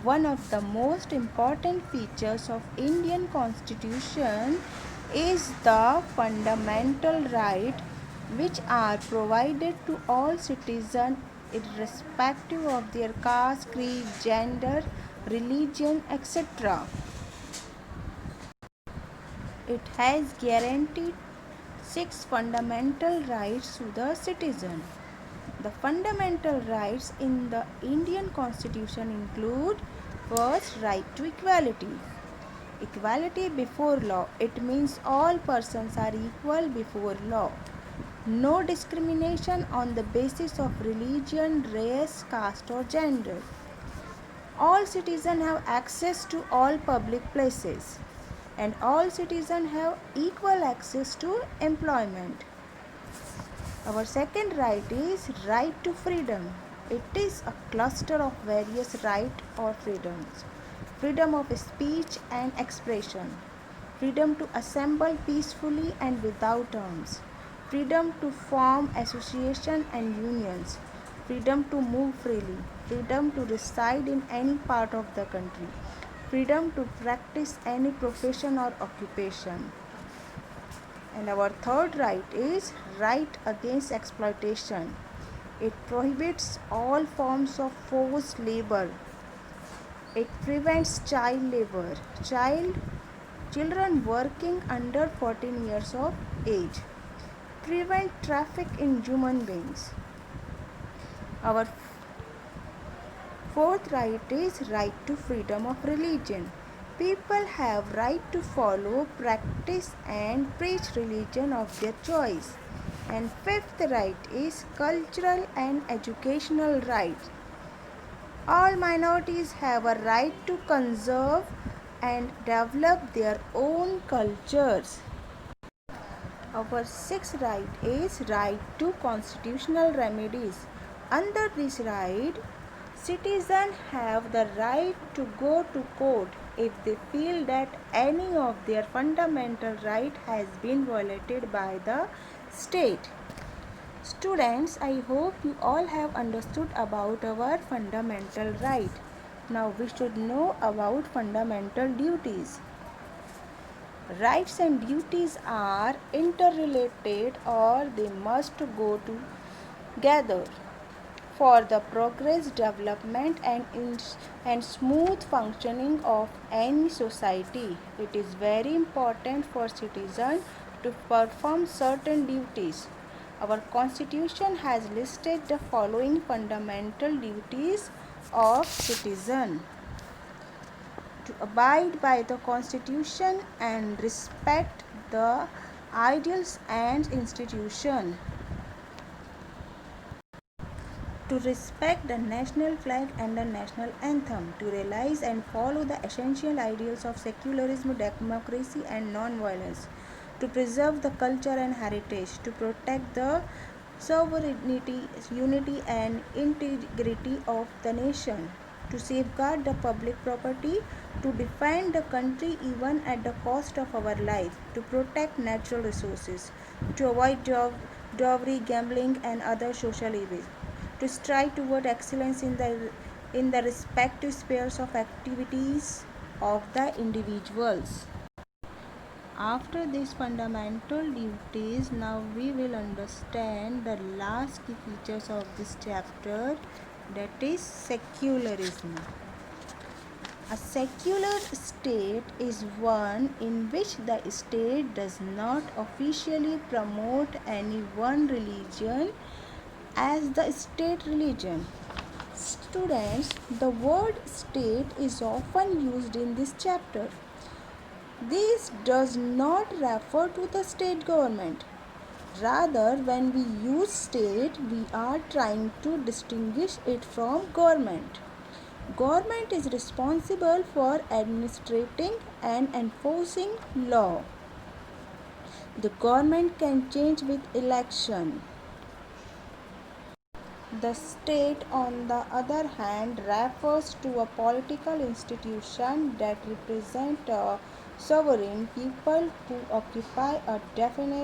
One of the most important features of Indian Constitution is the fundamental rights which are provided to all citizens irrespective of their caste, creed, gender, religion, etc. It has guaranteed 6 fundamental rights to the citizen. The fundamental rights in the Indian Constitution include: first, right to equality. Equality before law. It means all persons are equal before law. No discrimination on the basis of religion, race, caste or gender. All citizens have access to all public places, and all citizens have equal access to employment. Our second right is right to freedom. It is a cluster of various rights or freedoms. Freedom of speech and expression. Freedom to assemble peacefully and without arms. Freedom to form associations and unions. Freedom to move freely. Freedom to reside in any part of the country. Freedom to practice any profession or occupation. And our third right is right against exploitation. It prohibits all forms of forced labor. It prevents child labor, children working under 14 years of age. Prevent traffic in human beings. Our fourth right is right to freedom of religion. People have right to follow, practice and preach religion of their choice. And fifth right is cultural and educational rights. All minorities have a right to conserve and develop their own cultures. Our sixth right is right to constitutional remedies. Under this right, citizens have the right to go to court if they feel that any of their fundamental right has been violated by the state. Students, I hope you all have understood about our fundamental right. Now we should know about fundamental duties. Rights and duties are interrelated or they must go together for the progress, development and smooth functioning of any society. It is very important for citizens to perform certain duties. Our Constitution has listed the following fundamental duties of citizen: to abide by the Constitution and respect the ideals and institutions, to respect the national flag and the national anthem, to realize and follow the essential ideals of secularism, democracy and non-violence, to preserve the culture and heritage, to protect the sovereignty, unity and integrity of the nation, to safeguard the public property, to defend the country even at the cost of our life, to protect natural resources, to avoid dowry, gambling and other social evils, to strive toward excellence in the respective spheres of activities of the individuals. After these fundamental duties, now we will understand the last key features of this chapter, that is secularism. A secular state is one in which the state does not officially promote any one religion as the state religion. Students, the word state is often used in this chapter. This does not refer to the state government. Rather, when we use state, we are trying to distinguish it from government. Government is responsible for administrating and enforcing law. The government can change with election. The state, on the other hand, refers to a political institution that represent a sovereign people who occupy a definite